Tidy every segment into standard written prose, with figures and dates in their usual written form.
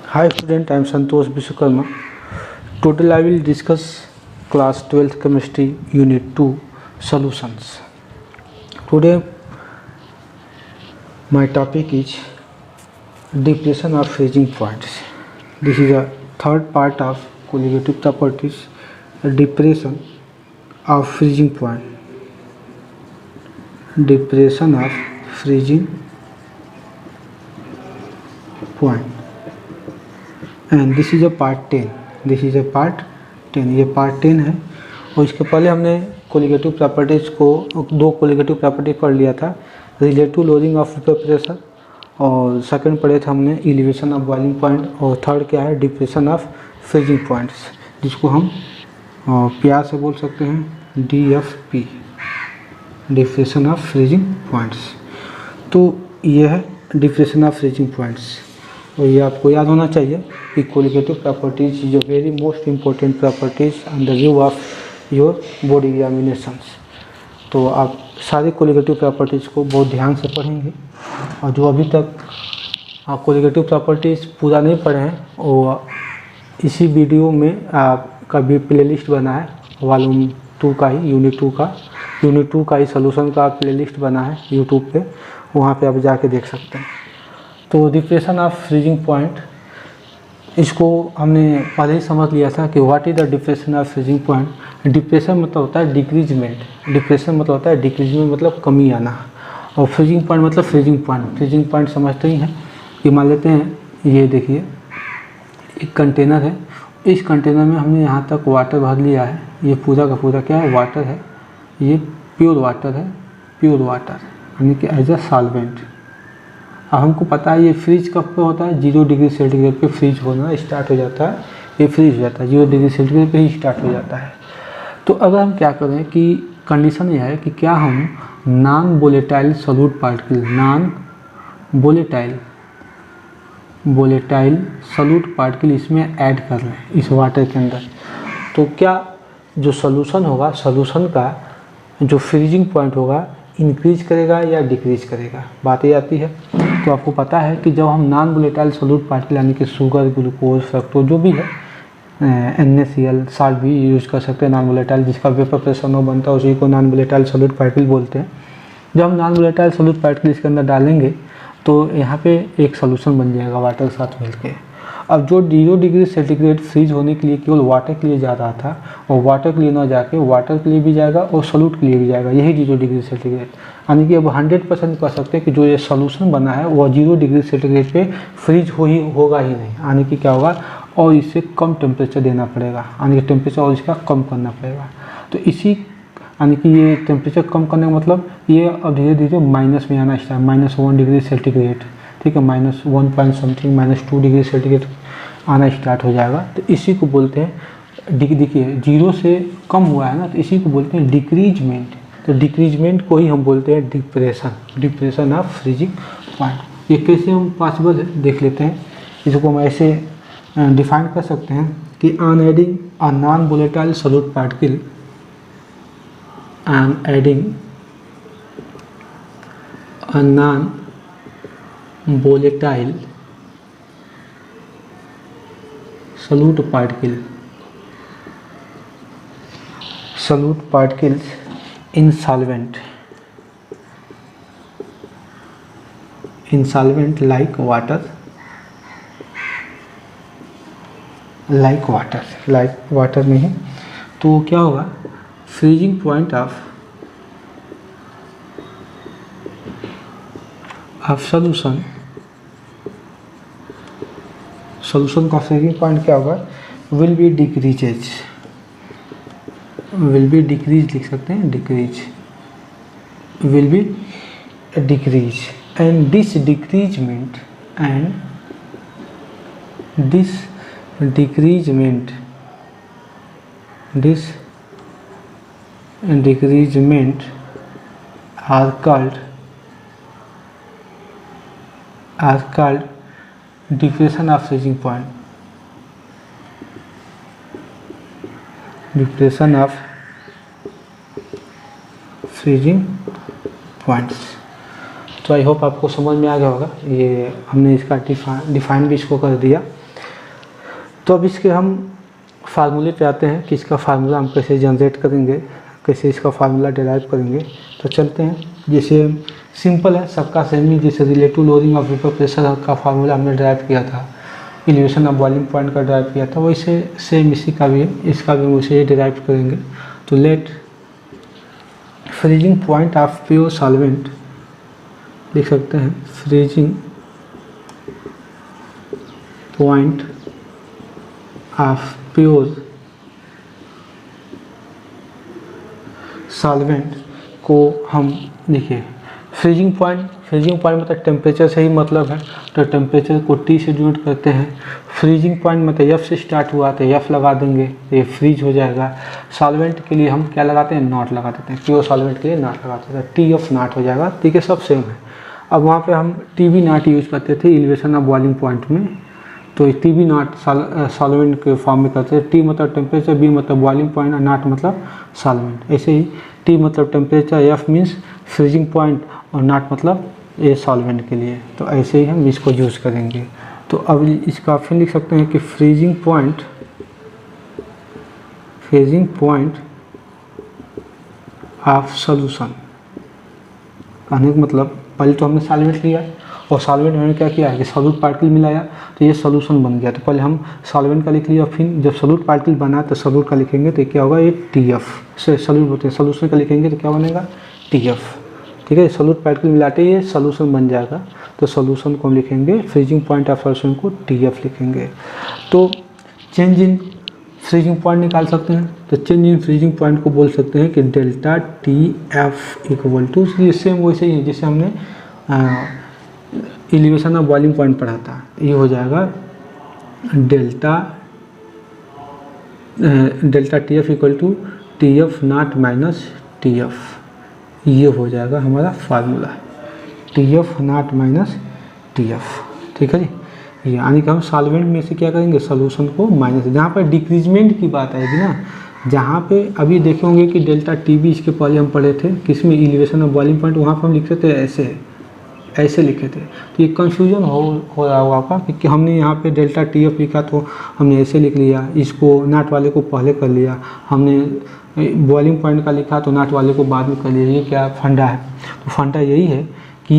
Hi student, I am Santosh Vishwakarma. Today I will discuss class 12th chemistry unit 2 solutions. Today my topic is depression of freezing points. This is a third part of colligative properties, depression of freezing point. Depression of freezing point. And this is a part 10. This is a part 10. ये part 10 है. और इसके पहले हमने colligative properties को दो colligative property पढ़ लिया था, relative loading of vapour pressure, और सेकंड पढ़े थे हमने एलिवेशन ऑफ बॉइलिंग पॉइंट, और थर्ड क्या है डिप्रेशन ऑफ फ्रीजिंग पॉइंट्स, जिसको हम प्यार से बोल सकते हैं DFP, depression of freezing points. तो यह है डिप्रेशन ऑफ फ्रीजिंग पॉइंट्स. और ये आपको याद होना चाहिए कि colligative properties is a very most important properties on the view of your board examinations. तो आप सारे कोलिगेटिव प्रॉपर्टीज़ को बहुत ध्यान से पढ़ेंगे. और जो अभी तक आप कोलिगेटिव प्रॉपर्टीज़ पूरा नहीं पढ़े हैं, और इसी वीडियो में आपका भी प्लेलिस्ट बना है, वॉल्यूम 2 का ही, यूनिट 2 का ही सोल्यूशन का प्लेलिस्ट बना है यूट्यूब पे, वहाँ पे आप जाके देख सकते हैं. तो डिप्रेशन ऑफ फ्रीजिंग पॉइंट, इसको हमने पहले ही समझ लिया था कि what is the depression of freezing point. Depression मतलब होता है डिक्रीजमेंट. डिप्रेशन मतलब होता है डिक्रीजमेंट, मतलब कमी आना. और फ्रीजिंग पॉइंट मतलब फ्रीजिंग पॉइंट. फ्रीजिंग पॉइंट समझते ही हैं कि मान लेते हैं, ये देखिए एक कंटेनर है. इस कंटेनर में हमने यहाँ तक वाटर भर लिया है. ये पूरा का पूरा क्या है, वाटर है. ये प्योर वाटर है, प्योर वाटर, यानी कि एज अ सॉल्वेंट. अब हमको पता है ये फ्रीज कब पे होता है, 0 डिग्री सेंटीग्रेड पे फ्रीज होना स्टार्ट हो जाता है. ये फ्रीज हो जाता है 0 डिग्री सेंटीग्रेड पे ही स्टार्ट हो जाता है. तो अगर हम क्या करें कि कंडीशन ये है कि क्या हम non volatile solute particle, non volatile solute particle इसमें ऐड कर लें इस वाटर के अंदर. तो क्या जो सोल्यूशन होगा, सोल्यूशन का जो फ्रीजिंग पॉइंट होगा इंक्रीज करेगा या डिक्रीज करेगा, बात ये आती है. तो आपको पता है कि जब हम नॉन वोलेटाइल सॉल्यूट पार्टिकल यानी कि शुगर, ग्लूकोज, फ्रक्टोज जो भी है, NaCl, साल्ट भी यूज़ कर सकते हैं नॉन वोलेटाइल, जिसका वेपर प्रेशर नो बनता है उसी को नॉन वोलेटाइल सॉल्यूट पार्टिकल बोलते हैं. जब हम नॉन वोलेटाइल सॉल्यूट पार्टिकल इसके अंदर डालेंगे तो यहाँ पे एक सोल्यूशन बन जाएगा वाटर के साथ मिलके. अब जो 0 डिग्री सेंटीग्रेड फ्रीज होने के लिए केवल वाटर के लिए जा रहा था, और वाटर के लिए ना जाके वाटर के लिए भी जाएगा और सॉल्यूट के लिए भी जाएगा, यही 0 डिग्री सेंटीग्रेड. यानी कि अब 100% कह सकते हैं कि जो ये सॉल्यूशन बना है वो 0 डिग्री सेंटीग्रेड पे फ्रीज होगा ही नहीं. यानी कि क्या होगा, और इससे कम टेम्परेचर देना पड़ेगा, यानी कि टेम्परेचर और इसका कम करना पड़ेगा. तो इसी यानी कि ये टेम्परेचर कम करने का मतलब ये अब धीरे धीरे माइनस में आना स्टार्ट, -1 डिग्री सेंटीग्रेड, ठीक है, -1 पॉइंट समथिंग, -2 डिग्री सेंटीग्रेड आना स्टार्ट हो जाएगा. तो इसी को बोलते हैं देखिए 0 से कम हुआ है ना, तो इसी को बोलते हैं डिक्रीजमेंट. तो डिक्रीजमेंट को ही हम बोलते हैं डिप्रेशन ऑफ फ्रीजिंग पॉइंट. ये कैसे हम पॉसिबल है देख लेते हैं. इसको हम ऐसे डिफाइन कर सकते हैं कि on adding a non volatile solute particle, on adding a non volatile solute particles in solvent like water में है. तो क्या होगा, फ्रीजिंग पॉइंट ऑफ सोल्यूशन का फ्रीजिंग पॉइंट क्या होगा, विल बी डिक्रीज लिख सकते हैं, will be decrease. And this decreasement are called depression of freezing point. Depression of freezing points. तो आई होप आपको समझ में आ गया होगा. ये हमने इसका डिफाइन भी इसको कर दिया. तो अब इसके हम फार्मूले पे आते हैं कि इसका फार्मूला हम कैसे जनरेट करेंगे, कैसे इसका फार्मूला डिराइव करेंगे। तो चलते हैं, जैसे सिंपल है, सबका सेम ही, जैसे relative loading of vapour pressure का फार्मूला हमने ड्राइव किया था, इलिवेशन ऑफ बॉइलिंग पॉइंट का ड्राइव किया था, वैसे सेम इसी का भी है, इसका भी वैसे ही डिराइव करेंगे। तो let freezing point of pure solvent, लिख सकते हैं freezing point of pure solvent को हम देखिए फ्रीजिंग पॉइंट मतलब टेम्परेचर से ही मतलब है, तो टेम्परेचर को T से डिनोट करते हैं। फ्रीजिंग पॉइंट मतलब F से स्टार्ट हुआ तो F लगा देंगे तो ये फ्रीज हो जाएगा। सॉल्वेंट के लिए हम क्या लगाते हैं, नॉट लगा देते हैं, प्योर सॉल्वेंट के लिए नॉट लगाते हैं, TF नॉट हो जाएगा। ठीक है, सब सेम है। अब वहाँ पे हम TB नॉट यूज़ करते थे एलिवेशन ऑफ बॉइलिंग पॉइंट में, तो TB नॉट सॉल्वेंट के फॉर्म में करते हैं। T मतलब टेम्परेचर, B मतलब बॉइलिंग पॉइंट और नॉट मतलब सॉल्वेंट। ऐसे ही T मतलब temperature, F means freezing point और नॉट मतलब ये सॉल्वेंट के लिए। तो ऐसे ही हम इसको यूज़ करेंगे। तो अब इसका ऑप्शन लिख सकते हैं कि फ्रीजिंग पॉइंट ऑफ सॉल्यूशन, कहने का मतलब पहले तो हमने सॉल्वेंट लिया और सॉल्वेंट में क्या किया है कि सॉल्यूट पार्टिकल मिलाया तो ये सॉल्यूशन बन गया। तो पहले हम सॉल्वेंट का लिख लिया, फिर जब सॉल्यूट पार्टिकल बना तो सॉल्यूट का लिखेंगे तो क्या होगा, ये TF से सॉल्यूट होते हैं, सॉल्यूशन का लिखेंगे तो क्या बनेगा, TF। ठीक है, सॉल्यूट पार्टिकल मिलाते ही ये सॉल्यूशन बन जाएगा, तो सॉल्यूशन को हम लिखेंगे, फ्रीजिंग पॉइंट ऑफ सॉल्यूशन को TF लिखेंगे। तो चेंज इन फ्रीजिंग पॉइंट निकाल सकते हैं, तो चेंज इन फ्रीजिंग पॉइंट को बोल सकते हैं कि डेल्टा TF इक्वल टू, ये सेम वैसे ही जैसे हमने एलिवेशन ऑफ बॉइलिंग पॉइंट पढ़ा था, ये हो जाएगा delta TF equal to TF not minus TF, ये हो जाएगा हमारा formula, TF not minus TF। ठीक है जी, ये यानी कि हम सॉल्वेंट में से क्या करेंगे, सॉल्यूशन को माइनस, जहाँ पर डिक्रीजमेंट की बात आएगी ना, जहाँ पे अभी देखे होंगे कि डेल्टा TB इसके पहले हम पढ़े थे किसमें, एलिवेशन ऑफ बॉइलिंग पॉइंट, वहाँ पर हम लिखते थे ऐसे लिखे थे। तो ये कन्फ्यूजन हो रहा होगा आपका कि हमने यहाँ पे डेल्टा TF लिखा तो हमने ऐसे लिख लिया, इसको नाट वाले को पहले कर लिया, हमने बॉइलिंग पॉइंट का लिखा तो नाट वाले को बाद में कर लिया, ये क्या फंडा है। तो फंडा यही है कि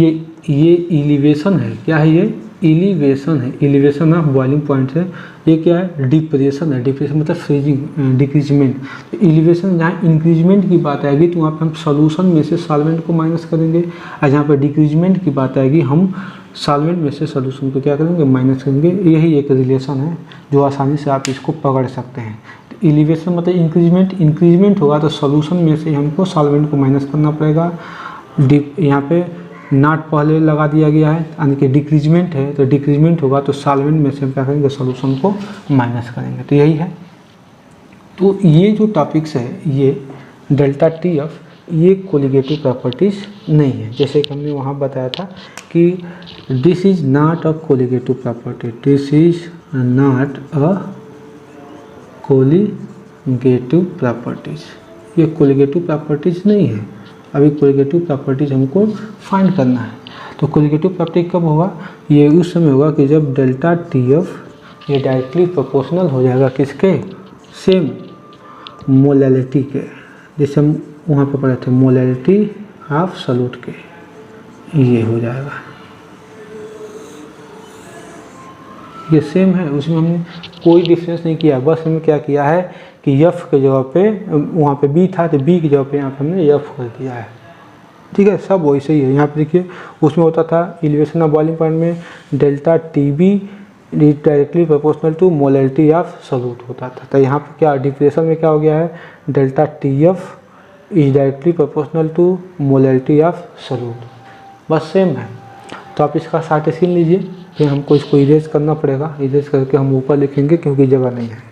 ये एलिवेशन है, क्या है, ये एलिवेशन है, एलिवेशन ऑफ बॉइलिंग पॉइंट है। ये क्या है, डिप्रेशन है, डिप्रेशन मतलब फ्रीजिंग, डिक्रीजमेंट। तो एलिवेशन जहाँ इंक्रीजमेंट की बात आएगी तो वहाँ पे हम सॉल्यूशन में से सॉल्वेंट को माइनस करेंगे, और जहाँ पे डिक्रीजमेंट की बात आएगी हम सॉल्वेंट में से सॉल्यूशन को क्या करेंगे, माइनस करेंगे। यही एक रिलेशन है जो आसानी से आप इसको पकड़ सकते हैं। तो एलिवेशन मतलब इंक्रीजमेंट होगा तो सॉल्यूशन में से हमको सॉल्वेंट को माइनस करना पड़ेगा। यहाँ पे नॉट पहले लगा दिया गया है, यानी कि डिक्रीजमेंट है, तो डिक्रीजमेंट होगा तो सॉल्वेंट में से हम क्या करेंगे, सॉल्यूशन को माइनस करेंगे। तो यही है। तो ये जो टॉपिक्स है, ये डेल्टा TF, ये कोलिगेटिव प्रॉपर्टीज़ नहीं है, जैसे कि हमने वहाँ बताया था कि this is not a colligative property, this is not a colligative properties, ये कोलिगेटिव प्रॉपर्टीज़ नहीं है। अभी कोलिगेटिव प्रॉपर्टीज हमको फाइंड करना है। तो कोलिगेटिव प्रॉपर्टी कब होगा, ये उस समय होगा कि जब डेल्टा TF ये डायरेक्टली प्रोपोर्शनल हो जाएगा किसके, सेम मोलैलिटी के, जैसे हम वहाँ पे पढ़े थे मोलैलिटी ऑफ सॉल्यूट के, ये हो जाएगा, ये सेम है, उसमें हमने कोई डिफरेंस नहीं किया, बस हमने क्या किया है कि F के जगह पे वहाँ पे B था तो B की जगह पे यहाँ पे हमने F कर दिया है। ठीक है, सब वैसे ही है। यहाँ पे देखिए उसमें होता था एलिवेशन ऑफ बॉइलिंग पॉइंट में delta TB directly proportional to molality of solute होता था, तो यहाँ पे क्या डिप्रेशन में क्या हो गया है, delta TF is directly proportional to molality of solute, बस सेम है। तो आप इसका शॉर्ट स्क्रीन लीजिए, फिर हमको इसको इरेज करना पड़ेगा, इरेज करके हम ऊपर लिखेंगे क्योंकि जगह नहीं है।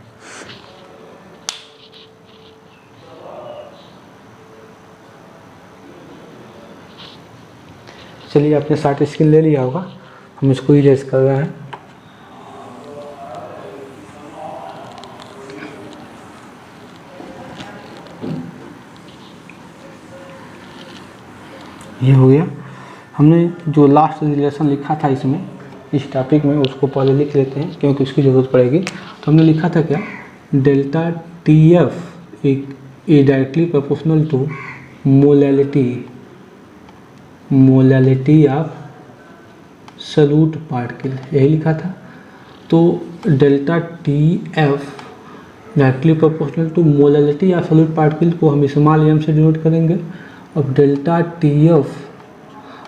चलिए, आपने शॉर्ट स्क्रीन ले लिया होगा, हम इसको इरेज कर रहे हैं। ये हो गया। हमने जो लास्ट रिलेशन लिखा था इसमें, इस टॉपिक में उसको पहले लिख लेते हैं क्योंकि उसकी ज़रूरत पड़ेगी। तो हमने लिखा था क्या, delta T F is directly proportional to molality of solute particle, यही लिखा था। तो delta T F directly proportional to molality of solute particle को हम स्मॉल एम से डिनोट करेंगे। अब डेल्टा टी एफ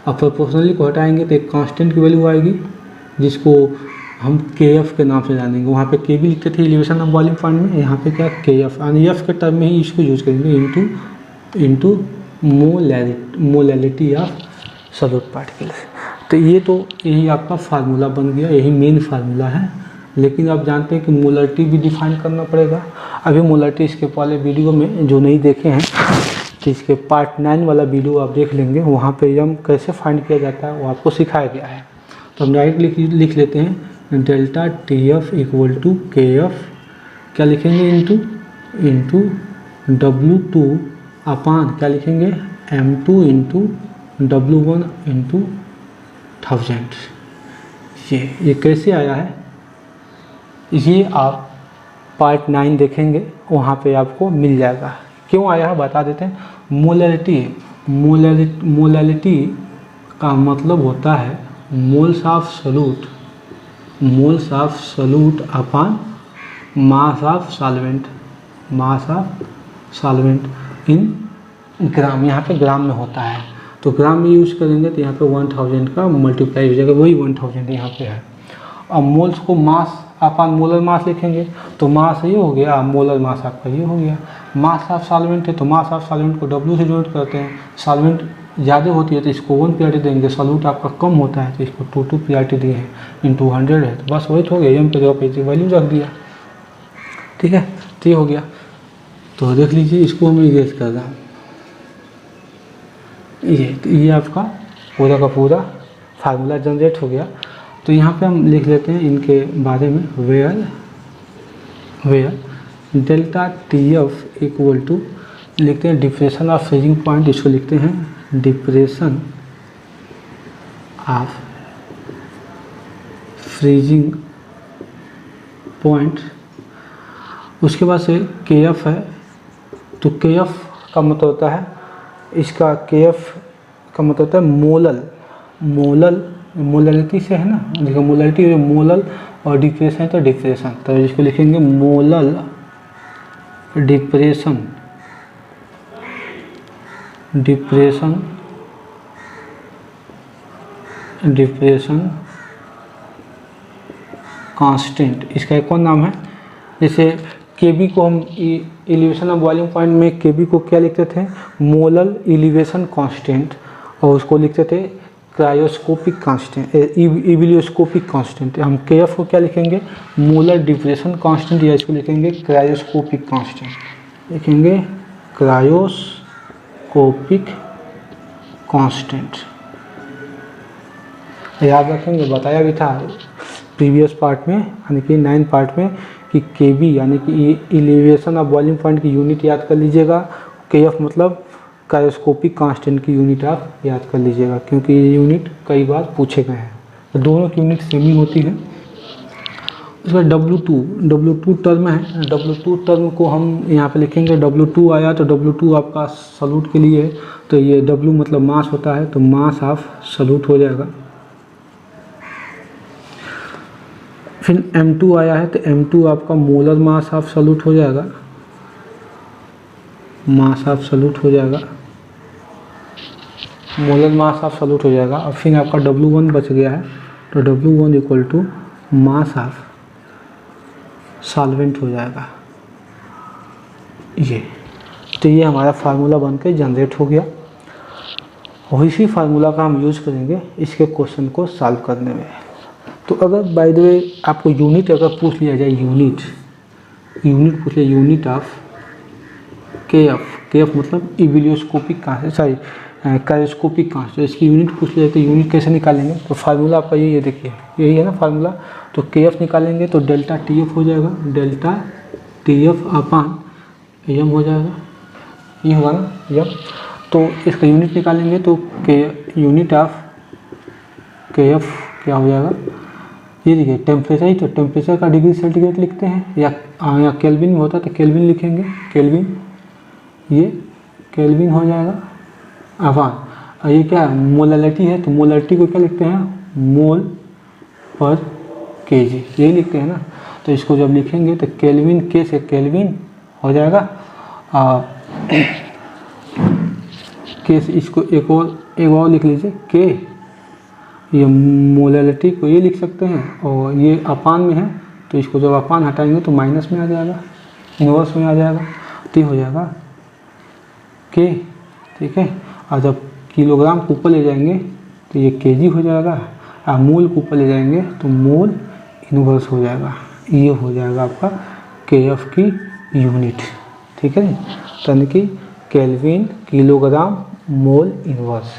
अब प्रोपोर्शनली को हटाएंगे तो एक कांस्टेंट की वैल्यू आएगी जिसको हम के एफ के नाम से जानेंगे। वहाँ पे के भी लिखते थे एलिवेशन ऑफ बॉइलिंग पॉइंट में, यहाँ पे क्या के एफ, यानी एफ के टर्म में ही इसको यूज करेंगे into molality of solute particles. तो यही आपका फार्मूला बन गया, यही मेन फार्मूला है। लेकिन आप जानते हैं कि मोलैलिटी भी डिफाइन करना पड़ेगा। अभी मोलैलिटी इसके पहले वीडियो में जो नहीं देखे हैं तो इसके पार्ट 9 वाला वीडियो आप देख लेंगे, वहाँ पे यम कैसे फाइंड किया जाता है वो आपको सिखाया गया है। तो हम डायरेक्ट लिख लेते हैं delta T F equal to K F, क्या लिखेंगे इंटू W2 अपान क्या लिखेंगे M2 इंटू W1 इंटू 1000। ये कैसे आया है ये आप पार्ट 9 देखेंगे, वहाँ पे आपको मिल जाएगा। क्यों आया है बता देते हैं। मोलैलिटी का मतलब होता है moles of solute upon mass of solvent in gram, यहाँ पे ग्राम में होता है। तो ग्राम में यूज करेंगे तो यहाँ पे 1000 का मल्टीप्लाई हो जाएगा, वही 1000 यहाँ पे है। अब मोल्स को मास अपन मोलर मास लिखेंगे तो मास ये हो गया, मोलर मास आपका ये हो गया। मास ऑफ सॉल्वेंट है तो मास ऑफ सॉल्वेंट को W से डिनोट करते हैं। सॉल्वेंट ज़्यादा होती है तो इसको 1 प्रायोरिटी देंगे, सॉल्यूट आपका कम होता है तो इसको 2 प्रायोरिटी दिए हैं, इंटू 100 है तो बस वही तो हो गया, एम पे जो पे वैल्यू रख दिया। ठीक है, तो ये हो गया। तो देख लीजिए इसको हम इरेज कर रहा हूँ, ये आपका पूरा का पूरा फार्मूला जनरेट हो गया। तो यहाँ पे हम लिख लेते हैं इनके बारे में, where delta T F equal to लिखते हैं डिप्रेशन ऑफ फ्रीजिंग पॉइंट, इसको लिखते हैं डिप्रेशन ऑफ फ्रीजिंग पॉइंट। उसके बाद से के एफ है, तो के एफ का मतलब होता है, इसका के एफ का मतलब होता है मोलैलिटी से है ना, देखो मोलैलिटी मोलल और डिप्रेशन तो डिप्रेशन, तो इसको लिखेंगे मोलल डिप्रेशन कांस्टेंट, इसका एक और नाम है। जैसे केबी को हम एलिवेशन ऑफ बॉइलिंग पॉइंट में केबी को क्या लिखते थे, मोलल एलिवेशन कांस्टेंट, और उसको लिखते थे क्रायोस्कोपिक कांस्टेंट, इविलियोस्कोपिक कांस्टेंट। हम के एफ को क्या लिखेंगे, मोलर डिप्रेशन कांस्टेंट, या इसको लिखेंगे क्रायोस्कोपिक कांस्टेंट, लिखेंगे क्रायोस्कोपिक कांस्टेंट। याद रखेंगे, बताया भी था प्रीवियस पार्ट में, यानी कि 9 पार्ट में, कि केबी यानी कि एलिवेशन ऑफ बॉइलिंग पॉइंट की यूनिट याद कर लीजिएगा, के एफ मतलब क्रायोस्कोपिक कांस्टेंट की यूनिट आप याद कर लीजिएगा, क्योंकि ये यूनिट कई बार पूछे गए हैं। तो दोनों की यूनिट सेम ही होती है। उसके बाद W2 टर्म है, W2 टर्म को हम यहाँ पे लिखेंगे, W2 आया तो W2 आपका सॉल्यूट के लिए है, तो ये W मतलब मास होता है, तो मास ऑफ सॉल्यूट हो जाएगा। फिर M2 आया है तो M2 आपका मोलर मास ऑफ सॉल्यूट हो जाएगा, मोलर मास ऑफ सॉल्यूट हो जाएगा। और फिर आपका W1 बच गया है, तो W1 equal to mass of solvent हो जाएगा। तो ये हमारा फार्मूला बनकर जनरेट हो गया, और इसी फार्मूला का हम यूज करेंगे इसके क्वेश्चन को सॉल्व करने में। तो अगर बाय द वे आपको यूनिट अगर पूछ लिया जाए, यूनिट पूछ लिया, यूनिट ऑफ के एफ मतलब इविलियोस्कोपिक कांस्टेंट, क्रायोस्कोपिक कांस्टेंट, इसकी यूनिट पूछ लिया जाए तो यूनिट कैसे निकालेंगे। तो फार्मूला आपका यही है, देखिए यही है ना फार्मूला। तो के एफ निकालेंगे तो डेल्टा टी एफ हो जाएगा, डेल्टा टी एफ अपान एम हो जाएगा, ये होगा ना एम। तो इसका यूनिट निकालेंगे तो के यूनिट ऑफ के एफ क्या हो जाएगा, ये देखिए टेम्परेचर ही तो, टेम्परेचर का डिग्री सेंटीग्रेड लिखते हैं या केल्विन में होता तो केल्विन लिखेंगे, केल्विन, ये केल्विन हो जाएगा अपॉन, और ये क्या है मोलैलिटी है तो मोलैलिटी को क्या लिखते हैं मोल पर केजी, यही लिखते हैं ना। तो इसको जब लिखेंगे तो केल्विन के से केल्विन हो जाएगा, के से इसको एक और लिख लीजिए के, ये मोलैलिटी को ये लिख सकते हैं और ये अपान में है तो इसको जब अपान हटाएंगे तो माइनस में आ जाएगा, इन्वर्स में आ जाएगा, तो हो जाएगा के, ठीक है। और जब किलोग्राम के ऊपर ले जाएंगे तो ये केजी हो जाएगा, और मोल के ऊपर ले जाएंगे तो मोल इन्वर्स हो जाएगा, ये हो जाएगा आपका केएफ की यूनिट, ठीक है जी। तो यानी कि केल्विन किलोग्राम मोल इन्वर्स।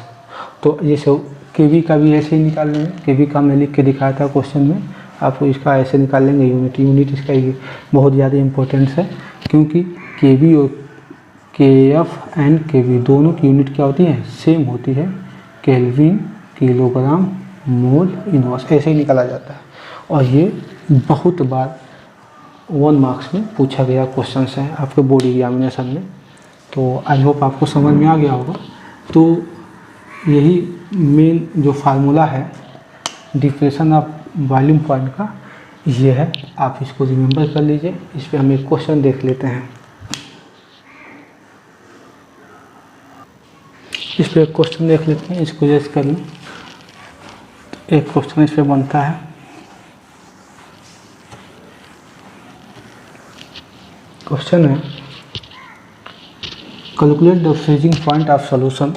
तो ये सब केवी का भी ऐसे ही निकाल लेंगे, केवी का मैं लिख के दिखाया था क्वेश्चन में, आपको इसका ऐसे निकाल लेंगे यूनिट इसका ये बहुत ज़्यादा इम्पोर्टेंस है, क्योंकि केवी और केएफ एंड केवी दोनों की यूनिट क्या होती है सेम होती है, केल्विन किलोग्राम मोल इन्वर्स, ऐसे ही निकाला जाता है। और ये बहुत बार 1 मार्क्स में पूछा गया क्वेश्चन है आपके बोर्ड एग्जामिनेशन में। तो आई होप आपको समझ में आ गया होगा। तो यही मेन जो फार्मूला है डिप्रेशन ऑफ वॉल्यूम पॉइंट का ये है, आप इसको रिमेंबर कर लीजिए। इस पर हम एक क्वेश्चन देख लेते हैं। इस पर एक क्वेश्चन देख लेते हैं, इसको जैसे कर लें। एक क्वेश्चन इस पर बनता है, क्वेश्चन है calculate the freezing point of solution.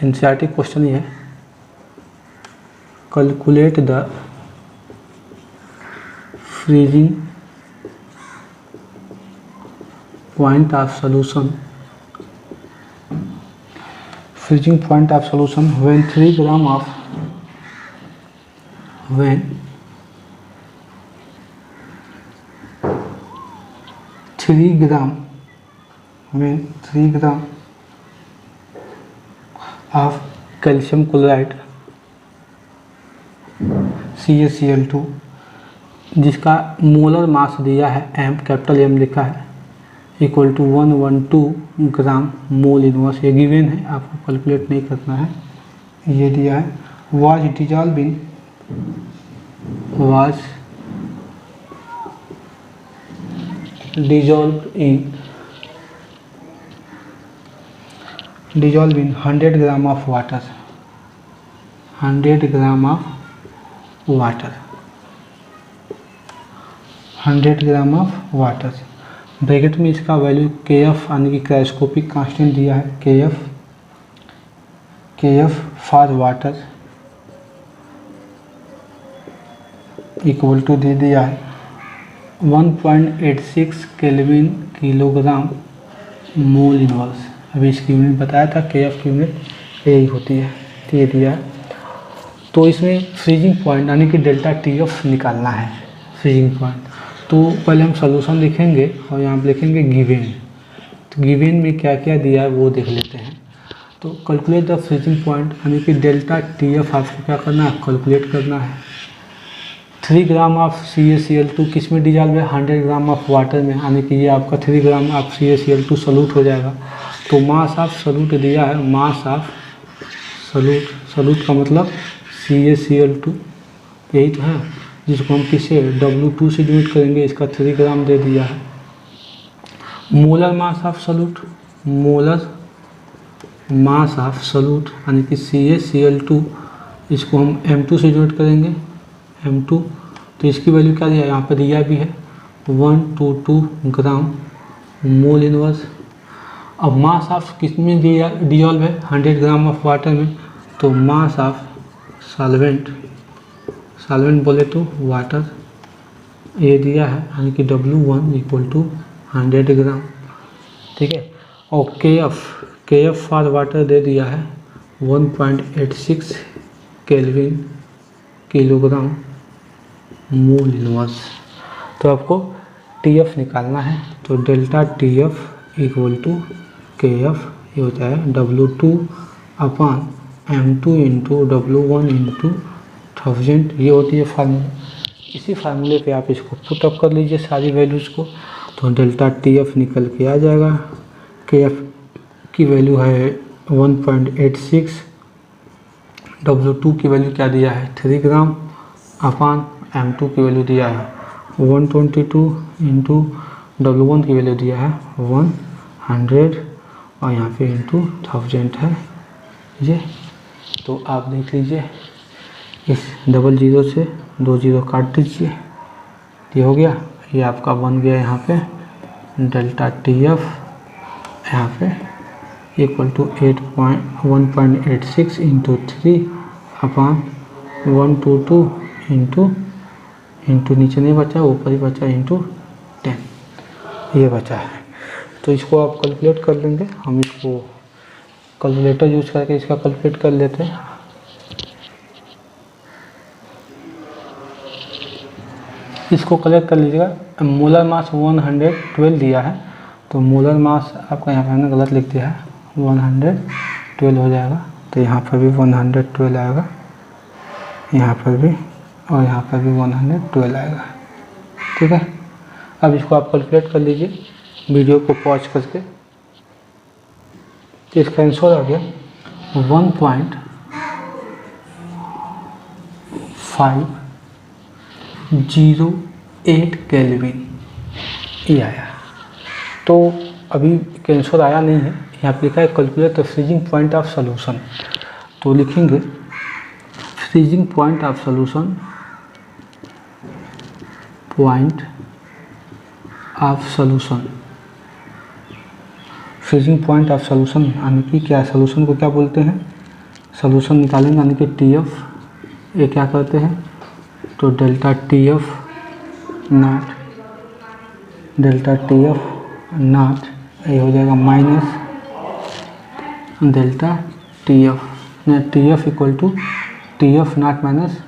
NCERT question ही है, calculate the freezing point of solution, freezing point of solution when 3 gram of 3 gram of calcium chloride CaCl2 जिसका मोलर मास दिया है एम, कैपिटल एम लिखा है, equal to 112 gram mole inverse, ये given है, आपको कैलकुलेट नहीं करना है, ये दिया है। Was dissolve in 100 gram of water, 100 gram of water, 100 gram of water. Bracket में इसका वैल्यू के एफ यानी कि क्रायोस्कोपिक कांस्टेंट दिया है, K F for water equal to दे दिया है 1.86 केल्विन किलोग्राम मोल इनवर्स। अभी इसकी यूनिट बताया था, के एफ की यूनिट यही होती है, तो ये दिया है। तो इसमें फ्रीजिंग पॉइंट यानी कि डेल्टा टी एफ निकालना है, फ्रीजिंग पॉइंट। तो पहले हम सॉल्यूशन लिखेंगे और यहाँ पे लिखेंगे गिवन। तो गिवन में क्या क्या दिया है वो देख लेते हैं। तो कैलकुलेट द फ्रीजिंग पॉइंट यानी कि डेल्टा टी एफ आपको क्या करना है, कैलकुलेट करना है। 3 ग्राम ऑफ CaCl2 किस में डिजॉल्व है, 100 ग्राम ऑफ वाटर में, यानी कि ये आपका 3 ग्राम ऑफ CaCl2 सॉल्यूट हो जाएगा। तो मास ऑफ सॉल्यूट दिया है, मास ऑफ सॉल्यूट का मतलब CaCl2 यही तो है, जिसको हम किसे W2 से यूनिट करेंगे, इसका 3 ग्राम दे दिया है। Molar mass of solute, molar mass of solute यानी कि CaCl2, इसको हम M2 से यूनिट करेंगे, M2। तो इसकी वैल्यू क्या दिया है, यहाँ पर दिया भी है 122 ग्राम मोल इनवर्स। अब मास ऑफ किस में दिया डिजॉल्व है, 100 ग्राम ऑफ वाटर में, तो मास ऑफ सॉल्वेंट बोले तो वाटर ये दिया है, यानी कि W1 इक्वल टू 100 ग्राम, ठीक है। और के एफ फॉर वाटर दे दिया है 1.86 केल्विन किलोग्राम मोल इनवर्स। तो आपको टी एफ निकालना है, तो delta T F equal to K F ये होता है W2 upon M2 into W1 into 1000 ये होती है फार्मूला। इसी फार्मूले पे आप इसको पुट अप कर लीजिए सारी वैल्यूज़ को, तो डेल्टा टी एफ निकल के आ जाएगा। के एफ की वैल्यू है 1.86, W2 की वैल्यू क्या दिया है 3 ग्राम अपान M2 की वैल्यू दिया है 122 इंटू W1 की वैल्यू दिया है 100 और यहाँ पे इंटू 1000 है ये। तो आप देख लीजिए, इस 00 से 2 0 काट दीजिए, ये हो गया। ये आपका बन गया यहाँ पे डेल्टा टी एफ यहाँ पे equal to 1.86 into 3 upon 122 into नीचे नहीं बचा, ऊपर ही बचा इंटू 10, ये बचा है। तो इसको आप कैलकुलेट कर लेंगे। हम इसको कैलकुलेटर यूज करके इसका कैलकुलेट कर लेते हैं। इसको कलेक्ट कर लीजिएगा। मोलर मास 112 दिया है, तो मोलर मास आपका यहाँ पर हमने गलत लिख दिया है, 112 हो जाएगा। तो यहाँ पर भी 112 आएगा, यहाँ पर भी, और यहाँ पर भी 112 आएगा। ठीक है, अब इसको आप कैलकुलेट कर लीजिए वीडियो को पॉज करके। तो इसका आंसर आ गया 1.508 केल्विन, ये आया। तो अभी आंसर आया नहीं है, यहाँ पर लिखा है calculate the freezing point of solution. तो लिखेंगे freezing point of solution, freezing point of solution यानी कि क्या, सॉल्यूशन को क्या बोलते हैं, सॉल्यूशन निकालेंगे यानी कि टी एफ, ये क्या करते हैं, तो डेल्टा टी एफ नॉट, ये हो जाएगा minus delta T F, T F equal to T F not minus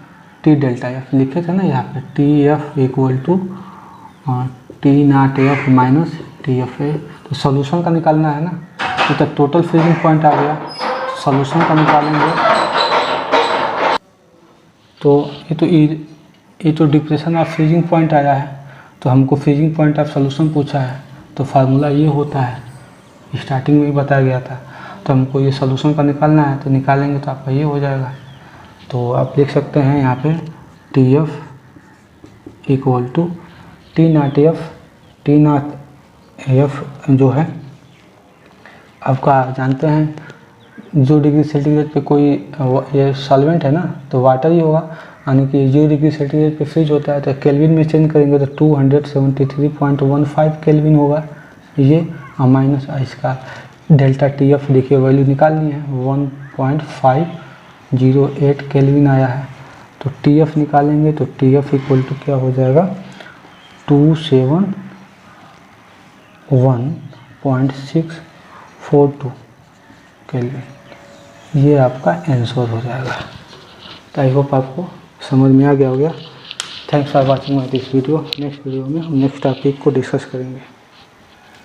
T delta F, लिखे थे ना यहाँ पे, T F equal to T not F minus T F है। तो सॉल्यूशन का निकालना है ना, तो टोटल फ्रीजिंग पॉइंट आ गया, सॉल्यूशन का निकालेंगे। तो ये तो डिप्रेशन ऑफ फ्रीजिंग पॉइंट आया है, तो हमको फ्रीजिंग पॉइंट ऑफ सॉल्यूशन पूछा है, तो फार्मूला ये होता है, स्टार्टिंग में ही बताया गया था। तो हमको ये सॉल्यूशन का निकालना है, तो निकालेंगे तो आपका ये हो जाएगा। तो आप लिख सकते हैं यहाँ पे T F equal to T not F जो है आपका जानते हैं, जो डिग्री सेंटीग्रेड पे कोई ये सॉल्वेंट है ना, तो वाटर ही होगा, यानी कि 0 डिग्री सेंटीग्रेड पे फ्रीज होता है, तो केल्विन में चेंज करेंगे तो 273.15 केल्विन होगा ये, और माइनस इसका डेल्टा टी एफ देखिए वैल्यू निकालनी है 1.508 केल्विन आया है। तो टी एफ निकालेंगे तो टी एफ इक्वल टू क्या हो जाएगा 271.642 केल्विन, ये आपका आंसर हो जाएगा। तो आई होप आपको समझ में आ गया होगा। Thanks for watching my this video. Next video में हम नेक्स्ट टॉपिक को डिस्कस करेंगे।